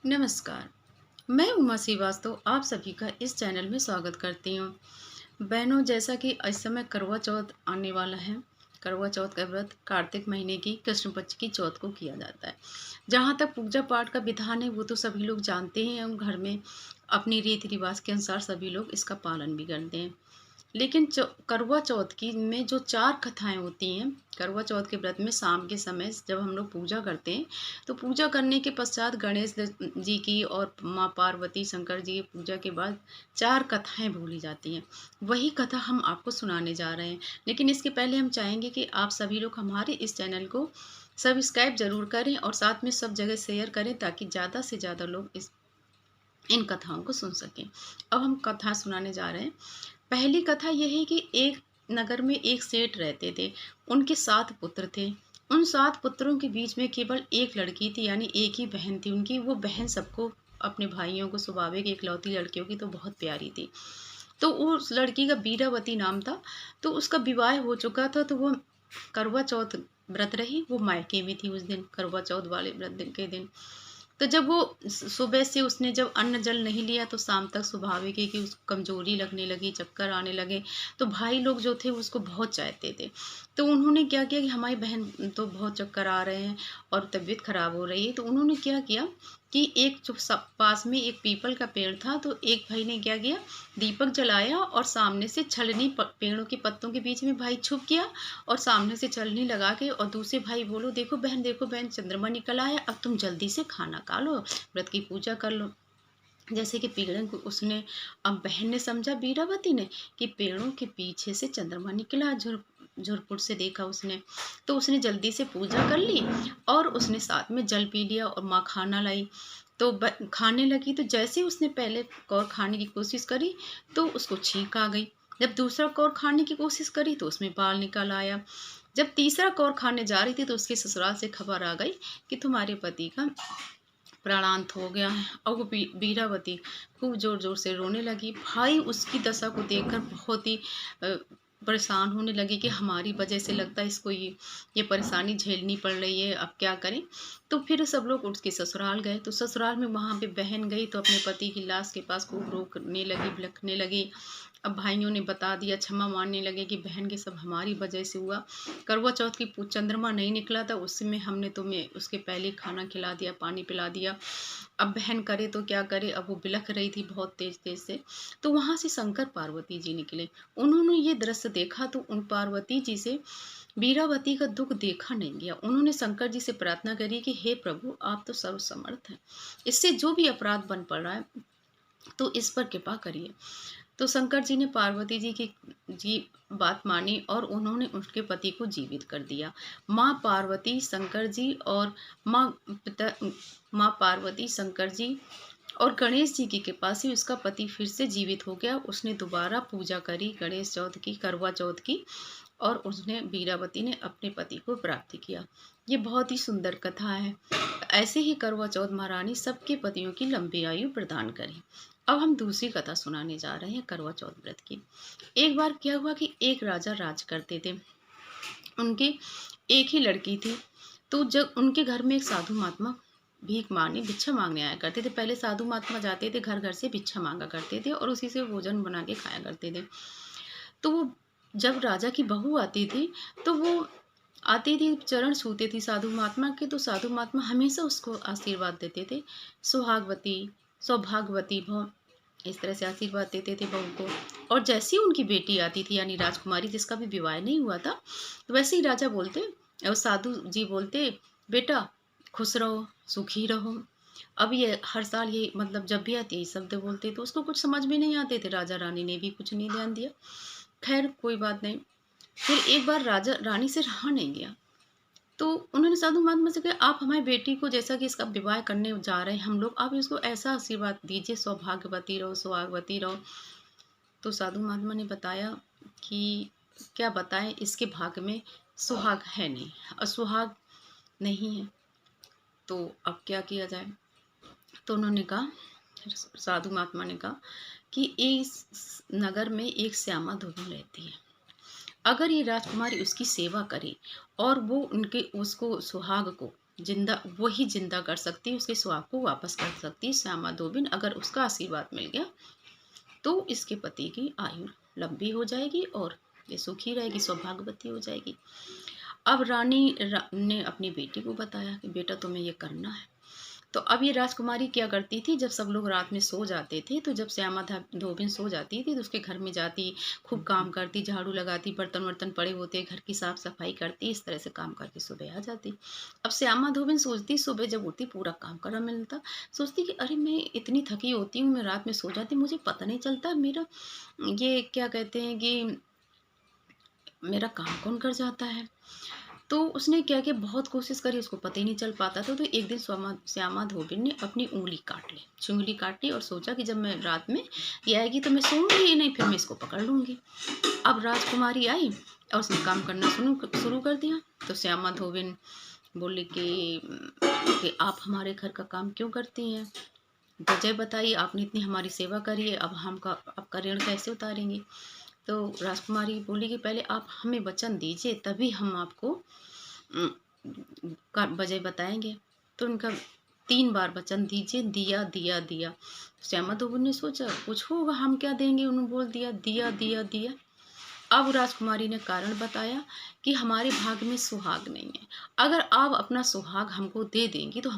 नमस्कार। मैं उमा श्रीवास्तव आप सभी का इस चैनल में स्वागत करती हूँ। बहनों, जैसा कि इस समय करवा चौथ आने वाला है। करवा चौथ का व्रत कार्तिक महीने की कृष्ण पक्ष की चौथ को किया जाता है। जहाँ तक पूजा पाठ का विधान है वो तो सभी लोग जानते हैं एवं घर में अपनी रीति रिवाज के अनुसार सभी लोग इसका पालन भी करते हैं। लेकिन करवा चौथ की में जो 4 कथाएँ होती हैं, करवा चौथ के व्रत में शाम के समय जब हम लोग पूजा करते हैं, तो पूजा करने के पश्चात गणेश जी की और माँ पार्वती, शंकर जी की पूजा के बाद 4 कथाएँ बोली जाती हैं। वही कथा हम आपको सुनाने जा रहे हैं। लेकिन इसके पहले हम चाहेंगे कि आप सभी लोग हमारे इस चैनल को सब्सक्राइब ज़रूर करें और साथ में सब जगह शेयर करें ताकि ज़्यादा से ज़्यादा लोग इन कथाओं को सुन सकें। अब हम कथा सुनाने जा रहे हैं। पहली कथा यह है कि एक नगर में एक सेठ रहते थे। उनके 7 पुत्र थे। उन 7 पुत्रों के बीच में केवल एक लड़की थी, यानी एक ही बहन थी उनकी। वो बहन सबको, अपने भाइयों को, स्वाभाविक इकलौती लड़कियों की तो बहुत प्यारी थी। तो उस लड़की का बीरावती नाम था। तो उसका विवाह हो चुका था। तो वो करवा चौथ व्रत रही। वो मायके में थी उस दिन, करवा चौथ वाले व्रत के दिन। तो जब वो सुबह से उसने जब अन्न जल नहीं लिया तो शाम तक स्वाभाविक है कि उसको कमजोरी लगने लगी, चक्कर आने लगे। तो भाई लोग जो थे उसको बहुत चाहते थे। तो उन्होंने क्या किया कि हमारी बहन तो बहुत चक्कर आ रहे हैं और तबीयत खराब हो रही है। तो उन्होंने क्या किया कि एक जो पास में एक पीपल का पेड़ था, तो एक भाई ने क्या किया, दीपक जलाया और सामने से छलनी पेड़ों के पत्तों के बीच में भाई छुप गया और सामने से छलनी लगा के, और दूसरे भाई बोलो, देखो बहन, चंद्रमा निकल आया, अब तुम जल्दी से खाना खा लो, व्रत की पूजा कर लो। जैसे कि पेड़ों को उसने, अब बहन ने समझा, बीरावती ने, कि पेड़ों के पीछे से चंद्रमा निकला। झुरपुट से देखा उसने। तो उसने जल्दी से पूजा कर ली और उसने साथ में जल पी लिया और माँ खाना लाई। तो खाने लगी। तो जैसे उसने पहले कौर खाने की कोशिश करी तो उसको छींक आ गई। जब दूसरा कौर खाने की कोशिश करी तो उसमें बाल निकल आया। जब तीसरा कौर खाने जा रही थी तो उसके ससुराल से खबर आ गई कि तुम्हारे पति का प्राणांत हो गया है। और वो बीरावती खूब जोर जोर से रोने लगी। भाई उसकी दशा को देखकर बहुत ही परेशान होने लगे कि हमारी वजह से लगता है इसको ये परेशानी झेलनी पड़ रही है, अब क्या करें। तो फिर सब लोग उसके ससुराल गए। तो ससुराल में वहाँ पे बहन गई तो अपने पति की लाश के पास खूब रोने लगी, बिलखने लगी। अब भाइयों ने बता दिया, क्षमा मानने लगे कि बहन के सब हमारी वजह से हुआ। करवा चौथ की चंद्रमा नहीं निकला था, उसमें हमने तुम्हें उसके पहले खाना खिला दिया, पानी पिला दिया। अब बहन करे तो क्या करे। अब वो बिलख रही थी बहुत तेज तेज से। तो वहां से शंकर पार्वती जी निकले। उन्होंने ये दृश्य देखा तो उन पार्वती जी से बीरावती का दुख देखा नहीं गया। उन्होंने शंकर जी से प्रार्थना करी कि हे प्रभु, आप तो सर्वसमर्थ हैं, इससे जो भी अपराध बन पड़ रहा है तो इस पर कृपा करिए। तो शंकर जी ने पार्वती जी बात मानी और उन्होंने उसके पति को जीवित कर दिया। माँ पार्वती, शंकर जी और माँ पिता माँ पार्वती, शंकर जी और गणेश जी की कृपा से उसका पति फिर से जीवित हो गया। उसने दोबारा पूजा करी गणेश चौथ की, करवा चौथ की, और उसने, बीरावती ने, अपने पति को प्राप्त किया। ये बहुत ही सुंदर कथा है। ऐसे ही करवा चौथ महारानी सबके पतियों की लंबी आयु प्रदान करे। अब हम दूसरी कथा सुनाने जा रहे हैं करवा चौथ व्रत की। एक बार क्या हुआ कि एक राजा राज करते थे। उनकी एक ही लड़की थी। तो जब उनके घर में एक साधु महात्मा भीख मांगने, भिक्षा मांगने आया करते थे। पहले साधु महात्मा जाते थे घर घर से, भिक्षा मांगा करते थे और उसी से भोजन बना के खाया करते थे। तो वो, जब राजा की बहू आती थी तो वो आती थी, चरण छूते थी साधु महात्मा के। तो साधु महात्मा हमेशा उसको आशीर्वाद देते थे, सुहागवती, सौभाग्यवती भव, इस तरह से आशीर्वाद देते थे बहू को। और जैसी उनकी बेटी आती थी, यानी राजकुमारी जिसका भी विवाह नहीं हुआ था, तो वैसे ही राजा बोलते और साधु जी बोलते, बेटा खुश रहो, सुखी रहो। अब ये हर साल ये, मतलब जब भी आती है शब्द बोलते, तो उसको कुछ समझ में नहीं आते थे। राजा रानी ने भी कुछ नहीं ध्यान दिया। खैर कोई बात नहीं। फिर एक बार राजा रानी से रहा नहीं गया। तो उन्होंने साधु महात्मा से कहा, आप हमारी बेटी को, जैसा कि इसका विवाह करने जा रहे हैं हम लोग, आप इसको ऐसा आशीर्वाद दीजिए, सौभाग्यवती रहो, सुहागवती रहो। तो साधु महात्मा ने बताया कि क्या बताएं, इसके भाग्य में सुहाग है नहीं और सुहाग नहीं है, तो अब क्या किया जाए। तो उन्होंने कहा, साधु महात्मा ने कहा कि इस नगर में एक श्यामा धोबी रहती है। अगर ये राजकुमारी उसकी सेवा करे और वो उनके उसको, सुहाग को, जिंदा वही जिंदा कर सकती है, उसके सुहाग को वापस कर सकती है श्यामा धोबिन। अगर उसका आशीर्वाद मिल गया तो इसके पति की आयु लंबी हो जाएगी और ये सुखी रहेगी, सौभाग्यवती हो जाएगी। अब ने अपनी बेटी को बताया कि बेटा तुम्हें ये करना है। तो अब ये राजकुमारी क्या करती थी, जब सब लोग रात में सो जाते थे तो जब श्यामा धोबिन सो जाती थी तो उसके घर में जाती, खूब काम करती, झाड़ू लगाती, बर्तन वर्तन पड़े होते, घर की साफ सफाई करती, इस तरह से काम करके सुबह आ जाती। अब श्यामा धोबिन सोचती, सुबह जब उठती पूरा काम करना मिलता, सोचती कि अरे मैं इतनी थकी होती हूँ, मैं रात में सो जाती, मुझे पता नहीं चलता मेरा ये क्या कहते हैं कि मेरा काम कौन कर जाता है। तो उसने क्या किया, बहुत कोशिश करी, उसको पता ही नहीं चल पाता था। तो एक दिन श्यामा धोबिन ने अपनी उंगली काट ली, चुंगली काट ली और सोचा कि जब मैं रात में ये आएगी तो मैं सोऊंगी ही नहीं, फिर मैं इसको पकड़ लूंगी। अब राजकुमारी आई और उसने काम करना शुरू कर दिया। तो श्यामा धोबिन बोली कि आप हमारे घर का काम क्यों करती हैं, वजह बताइए, आपने इतनी हमारी सेवा करी है, अब हम का आपका ऋण कैसे उतारेंगे। तो राजकुमारी बोली कि पहले आप हमें वचन दीजिए तभी हम आपको अम, का वजह बताएंगे। तो उनका 3 बार वचन दीजिए, दिया दिया दिया। श्यामा धोबन ने सोचा कुछ होगा, हम क्या देंगे, उन्होंने बोल दिया दिया दिया दिया। अब राजकुमारी ने कारण बताया कि हमारे भाग में सुहाग नहीं है, अगर आप अपना सुहाग हमको दे देंगी तो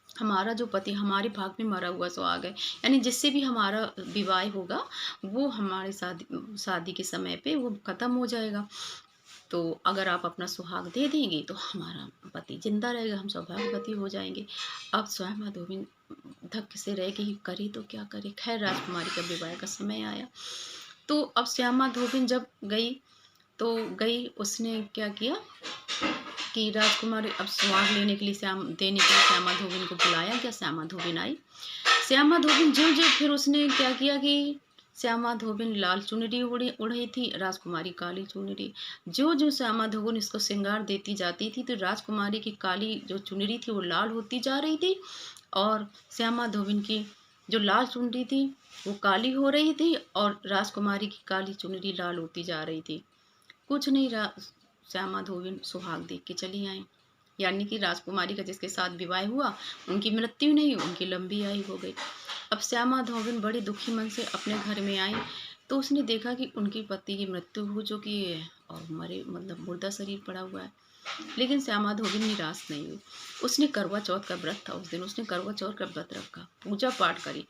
हमारा जो पति हमारे भाग में मरा हुआ सुहाग है, यानी जिससे भी हमारा विवाह होगा वो हमारे शादी शादी के समय पे वो खत्म हो जाएगा। तो अगर आप अपना सुहाग दे देंगे तो हमारा पति जिंदा रहेगा, हम सौभाग्यवती हो जाएंगे। अब स्वयं धोबिन धक्के से रह गई, करे तो क्या करे। खैर राजकुमारी का विवाह का समय आया। तो अब श्यामा धोबिन जब गई तो गई, उसने क्या किया कि राजकुमारी अब सुहाग लेने के लिए देने के लिए श्यामा धोबिन को बुलाया गया। श्यामा धोबिन आई। श्यामा धोबिन जो फिर उसने क्या किया कि श्यामा धोबिन लाल चुनरी उड़ी थी, राजकुमारी काली चुनरी। जो श्यामा धोबिन इसको श्रृंगार देती जाती थी तो राजकुमारी की काली जो चुनरी थी वो लाल होती जा रही थी और श्यामा धोबिन की जो लाल चुनरी थी वो काली हो रही थी और राजकुमारी की काली चुनरी लाल होती जा रही थी। कुछ नहीं, श्यामा धोबिन सुहाग देख के चली आई, यानी कि राजकुमारी का जिसके साथ विवाह हुआ उनकी मृत्यु नहीं, उनकी लंबी आयु हो गई। अब श्यामा धोबिन बड़े दुखी मन से अपने घर में आई तो उसने देखा कि उनके पति की मृत्यु हो चुकी है और मरे मतलब मुर्दा शरीर पड़ा हुआ है। लेकिन श्यामा धोबिन निराश नहीं हुई। उसने करवा चौथ का व्रत था, उस दिन उसने करवा चौथ का व्रत रखा, पूजा पाठ करी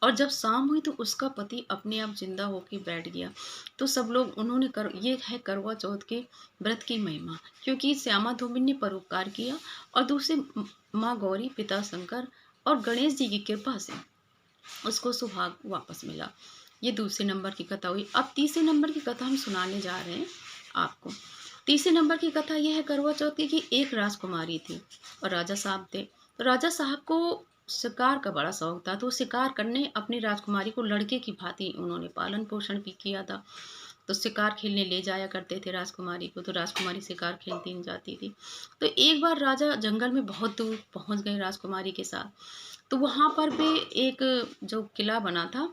और जब शाम हुई तो उसका पति अपने आप जिंदा होकर बैठ गया। तो सब लोग उन्होंने ये है करवा चौथ के व्रत की महिमा, क्योंकि श्यामा धोबिन ने परोपकार किया और दूसरे माँ गौरी, पिता शंकर और गणेश जी की कृपा से उसको सुहाग वापस मिला। ये दूसरे नंबर की कथा हुई। अब तीसरे नंबर की कथा हम सुनाने जा रहे हैं आपको। तीसरे नंबर की कथा यह है करवा चौथ की कि एक राजकुमारी थी और राजा साहब थे। तो राजा साहब को शिकार का बड़ा शौक था, तो शिकार करने अपनी राजकुमारी को लड़के की भांति उन्होंने पालन पोषण भी किया था। तो शिकार खेलने ले जाया करते थे राजकुमारी को, तो राजकुमारी शिकार खेलती जाती थी। तो एक बार राजा जंगल में बहुत दूर पहुंच गए राजकुमारी के साथ। तो वहां पर भी एक जो किला बना था,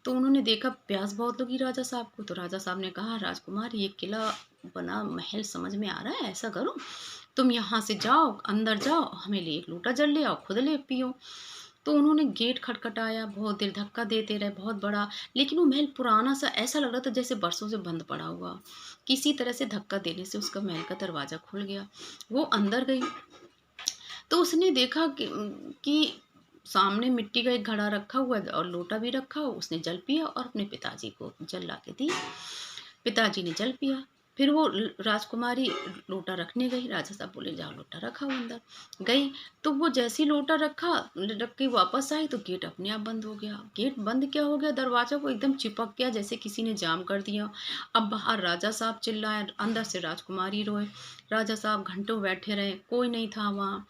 तो उन्होंने देखा प्यास बहुत लगी राजा साहब को। तो राजा साहब ने कहा राजकुमार ये किला बना महल समझ में आ रहा है, ऐसा करो तुम यहाँ से जाओ, अंदर जाओ, हमें लिए एक लोटा जल ले आओ, खुद ले पियो। तो उन्होंने गेट खटखटाया, बहुत देर धक्का देते रहे, बहुत बड़ा, लेकिन वो महल पुराना सा ऐसा लग रहा था जैसे बरसों से बंद पड़ा हुआ। किसी तरह से धक्का देने से उसका महल का दरवाजा खुल गया। वो अंदर गई तो उसने देखा कि सामने मिट्टी का एक घड़ा रखा हुआ है और लोटा भी रखा हुआ। उसने जल पिया और अपने पिताजी को जल ला के दी। पिताजी ने जल पिया। फिर वो राजकुमारी लोटा रखने गई। राजा साहब बोले जाओ लोटा रखा हुआ अंदर। गई तो वो जैसी लोटा रख के वापस आई तो गेट अपने आप बंद हो गया। गेट बंद क्या हो गया, दरवाजा को एकदम चिपक गया जैसे किसी ने जाम कर दिया। अब बाहर राजा साहब चिल्लाए, अंदर से राजकुमारी रोए। राजा साहब घंटों बैठे रहे, कोई नहीं था वहाँ।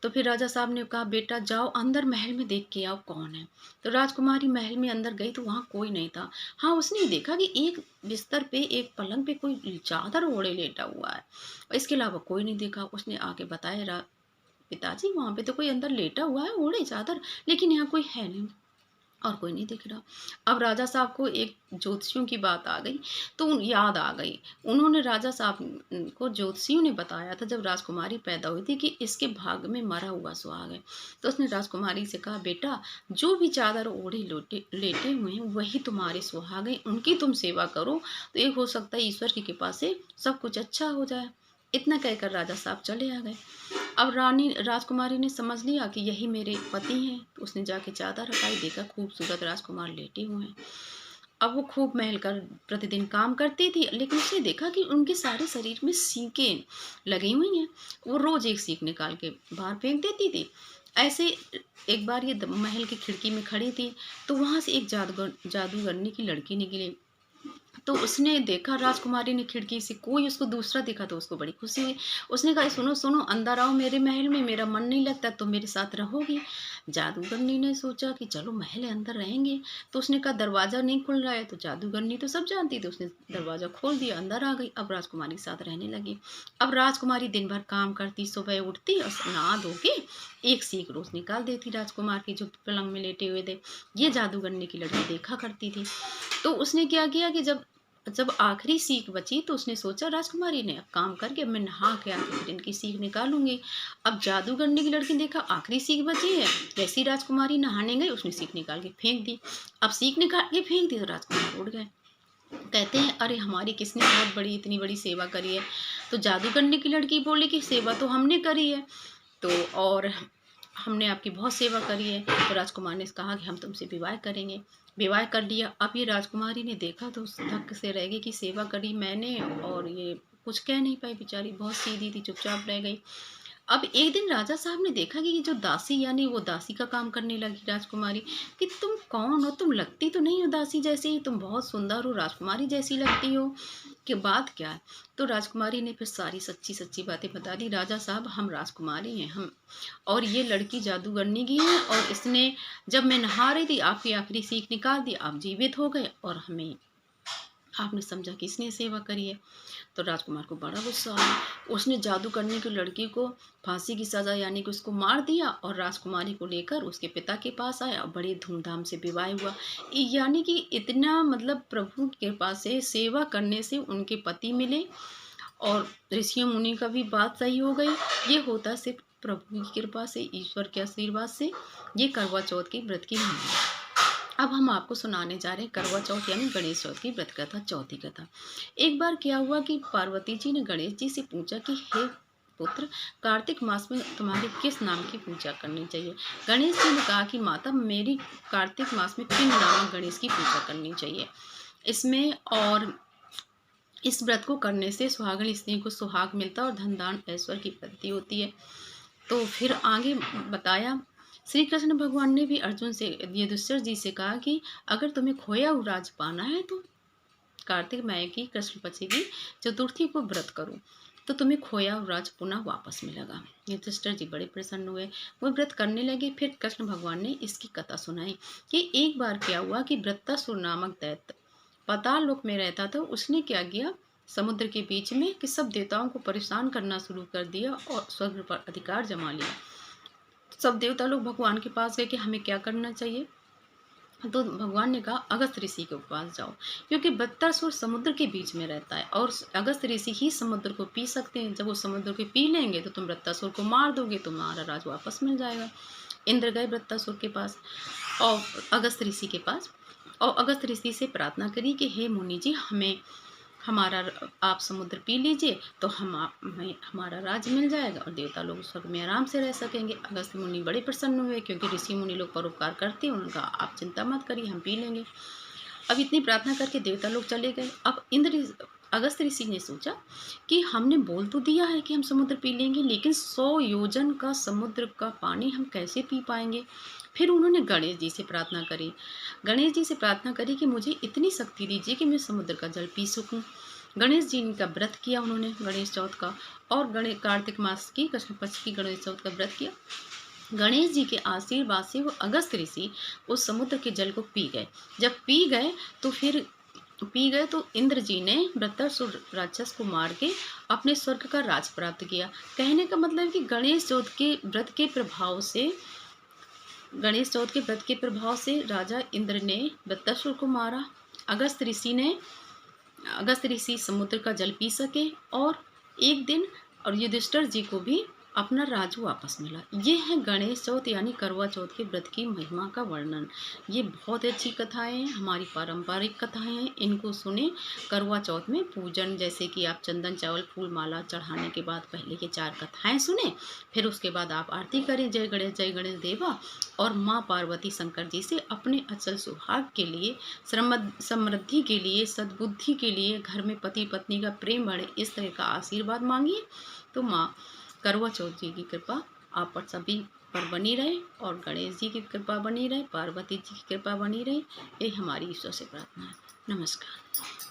तो फिर राजा साहब ने कहा बेटा जाओ अंदर महल में देख के आओ कौन है। तो राजकुमारी महल में अंदर गई तो वहाँ कोई नहीं था। हाँ, उसने देखा कि एक बिस्तर पे, एक पलंग पे कोई चादर ओढ़े लेटा हुआ है, इसके अलावा कोई नहीं देखा। उसने आके बताया पिताजी वहाँ पे तो कोई अंदर लेटा हुआ है ओढ़े चादर, लेकिन यहाँ कोई है नहीं। और कोई नहीं दिख रहा। अब राजा साहब को एक ज्योतिषियों की बात आ गई, तो याद आ गई। उन्होंने राजा साहब को ज्योतिषियों ने बताया था जब राजकुमारी पैदा हुई थी कि इसके भाग में मरा हुआ सुहाग है। तो उसने राजकुमारी से कहा, बेटा जो भी चादर ओढ़े लेटे हुए हैं वही तुम्हारे सुहाग हैं, उनकी तुम सेवा करो तो एक हो सकता है ईश्वर की कृपा से सब कुछ अच्छा हो जाए। इतना कहकर राजा साहब चले आ गए। अब राजकुमारी ने समझ लिया कि यही मेरे पति हैं, तो उसने जाके चादर हटाई, देखा खूबसूरत राजकुमार लेटे हुए हैं। अब वो खूब महल कर प्रतिदिन काम करती थी, लेकिन उसने देखा कि उनके सारे शरीर में सीकें लगी हुई हैं। वो रोज एक सीख निकाल के बाहर फेंक देती थी। ऐसे एक बार ये महल की खिड़की में खड़ी थी, तो वहां से एक जादूगरनी की लड़की निकली। तो उसने देखा राजकुमारी ने खिड़की से, कोई उसको दूसरा दिखा तो उसको बड़ी खुशी हुई। उसने कहा, सुनो सुनो, अंदर आओ मेरे महल में, मेरा मन नहीं लगता, तुम मेरे साथ रहोगी। जादूगरनी ने सोचा कि चलो महल है, अंदर रहेंगे। तो उसने कहा, दरवाजा नहीं खुल रहा है। तो जादूगरनी तो सब जानती थी, उसने दरवाजा खोल दिया, अंदर आ गई। अब राजकुमारी के साथ रहने लगी। अब राजकुमारी दिन भर काम करती, सुबह उठती और नहा धो के एक सीख रोज निकाल देती राजकुमार की, जो पलंग में लेटे हुए थे। ये जादूगरनी की लड़की देखा करती थी। तो उसने क्या किया कि जब जब आखिरी सीख बची तो उसने सोचा, राजकुमारी ने अब काम करके अब मैं नहा के आके फिर इनकी सीख निकालूंगी। अब जादूगरनी की लड़की देखा आखिरी सीख बची है, जैसी राजकुमारी नहाने गई उसने सीख निकाल के फेंक दी। अब सीख निकाल के फेंक दी तो राजकुमार उड़ गए। कहते हैं, अरे हमारी किसने बहुत बड़ी इतनी बड़ी सेवा करी है। तो जादूगरनी की लड़की बोली कि सेवा तो हमने करी है, तो और हमने आपकी बहुत सेवा करी है। तो राजकुमार ने कहा कि हम तुमसे विवाह करेंगे। विवाह कर लिया। अब ये राजकुमारी ने देखा तो उस धक्के से रह गई कि सेवा करी मैंने, और ये कुछ कह नहीं पाई, बेचारी बहुत सीधी थी, चुपचाप रह गई। अब एक दिन राजा साहब ने देखा कि ये जो दासी, यानी वो दासी का काम करने लगी राजकुमारी, कि तुम कौन हो, तुम लगती तो नहीं हो दासी जैसी, तुम बहुत सुंदर हो, राजकुमारी जैसी लगती हो, कि बात क्या है। तो राजकुमारी ने फिर सारी सच्ची सच्ची बातें बता दी, राजा साहब हम राजकुमारी हैं, हम, और ये लड़की जादूगरनी की है, और इसने जब मैं नहा रही थी आपकी आखिरी सीख निकाल दी, आप जीवित हो गए, और हमें आपने समझा कि इसने सेवा करी है। तो राजकुमार को बड़ा गुस्सा आया। उसने जादू करने की लड़की को फांसी की सजा, यानी कि उसको मार दिया, और राजकुमारी को लेकर उसके पिता के पास आया और बड़ी धूमधाम से विवाह हुआ। यानी कि इतना, मतलब प्रभु की कृपा से सेवा करने से उनके पति मिले, और ऋषियों मुनि का भी बात सही हो गई। ये होता सिर्फ प्रभु की कृपा से, ईश्वर के आशीर्वाद से। ये करवा चौथ के व्रत की महिमा। अब हम आपको सुनाने जा रहे हैं करवा चौथ यानी गणेश चौथ की व्रत कथा, चौथी कथा। एक बार क्या हुआ कि पार्वती जी ने गणेश जी से पूछा कि हे पुत्र, कार्तिक मास में तुम्हारी किस नाम की पूजा करनी चाहिए। गणेश जी ने कहा कि माता, मेरी कार्तिक मास में पिंड नामक गणेश की पूजा करनी चाहिए। इसमें और इस व्रत को करने से सुहागन स्त्री को सुहाग मिलता और धन दान ऐश्वर्य की वृद्धि होती है। तो फिर आगे बताया, श्री कृष्ण भगवान ने भी अर्जुन से, युधिष्ठिर जी से कहा कि अगर तुम्हें खोया हुआ राज पाना है तो कार्तिक माह की कृष्ण पक्ष की चतुर्थी को व्रत करो, तो तुम्हें खोया हुआ राज पुनः वापस मिलेगा। युधिष्ठिर जी बड़े प्रसन्न हुए, वो व्रत करने लगे। फिर कृष्ण भगवान ने इसकी कथा सुनाई कि एक बार क्या हुआ कि वृत्तासुर नामक दैत्य पाताल लोक में रहता था। उसने क्या किया, समुद्र के बीच में कि सब देवताओं को परेशान करना शुरू कर दिया और स्वर्ग पर अधिकार जमा लिया। सब देवता लोग भगवान के पास गए कि हमें क्या करना चाहिए। तो भगवान ने कहा, अगस्त ऋषि के पास जाओ, क्योंकि बत्तासुर समुद्र के बीच में रहता है और अगस्त ऋषि ही समुद्र को पी सकते हैं। जब वो समुद्र को पी लेंगे तो तुम बत्तासुर को मार दोगे, तुम्हारा राज वापस मिल जाएगा। इंद्र गए बत्तासुर के पास और अगस्त ऋषि के पास, और अगस्त ऋषि से प्रार्थना करी कि हे मुनि जी, हमें हमारा आप समुद्र पी लीजिए तो हमें हमारा राज्य मिल जाएगा और देवता लोग स्वर्ग में आराम से रह सकेंगे। अगस्त मुनि बड़े प्रसन्न हुए, क्योंकि ऋषि मुनि लोग परोपकार करते हैं। उन्होंने कहा, आप चिंता मत करिए, हम पी लेंगे। अब इतनी प्रार्थना करके देवता लोग चले गए। अब अगस्त ऋषि ने सोचा कि हमने बोल तो दिया है कि हम समुद्र पी लेंगे, लेकिन 100 योजन का समुद्र का पानी हम कैसे पी पाएंगे। फिर उन्होंने गणेश जी से प्रार्थना करी। गणेश जी से प्रार्थना करी कि मुझे इतनी शक्ति दीजिए कि मैं समुद्र का जल पी सकूं। गणेश जी का व्रत किया उन्होंने, गणेश चौथ का, और कार्तिक मास की कृष्ण पक्ष की गणेश चौथ का व्रत किया। गणेश जी के आशीर्वाद से वो अगस्त ऋषि उस समुद्र के जल को पी गए। जब पी गए तो इंद्र जी ने वृत्तासुर राक्षस को मार के अपने स्वर्ग का राज प्राप्त किया। कहने का मतलब कि गणेश चौथ के व्रत के प्रभाव से गणेश चौथ के व्रत के प्रभाव से राजा इंद्र ने वृत्तासुर को मारा। अगस्त ऋषि समुद्र का जल पी सके, और एक दिन और युधिष्ठिर जी को भी अपना राज वापस मिला। ये है गणेश चौथ यानी करवा चौथ के व्रत की महिमा का वर्णन। ये बहुत अच्छी कथाएं हैं, हमारी पारंपरिक कथाएं हैं, इनको सुने। करवा चौथ में पूजन, जैसे कि आप चंदन चावल फूल माला चढ़ाने के बाद पहले के 4 कथाएं सुने, फिर उसके बाद आप आरती करें जय गणेश देवा, और माँ पार्वती शंकर जी से अपने अचल सुहाग के लिए, समृद्धि के लिए, सद्बुद्धि के लिए, घर में पति पत्नी का प्रेम बढ़े, इस तरह का आशीर्वाद मांगिए। तो माँ करवा चौथ जी की कृपा आप पर सभी पर बनी रहे, और गणेश जी की कृपा बनी रहे, पार्वती जी की कृपा बनी रहे। ये हमारी ईश्वर से प्रार्थना है। नमस्कार।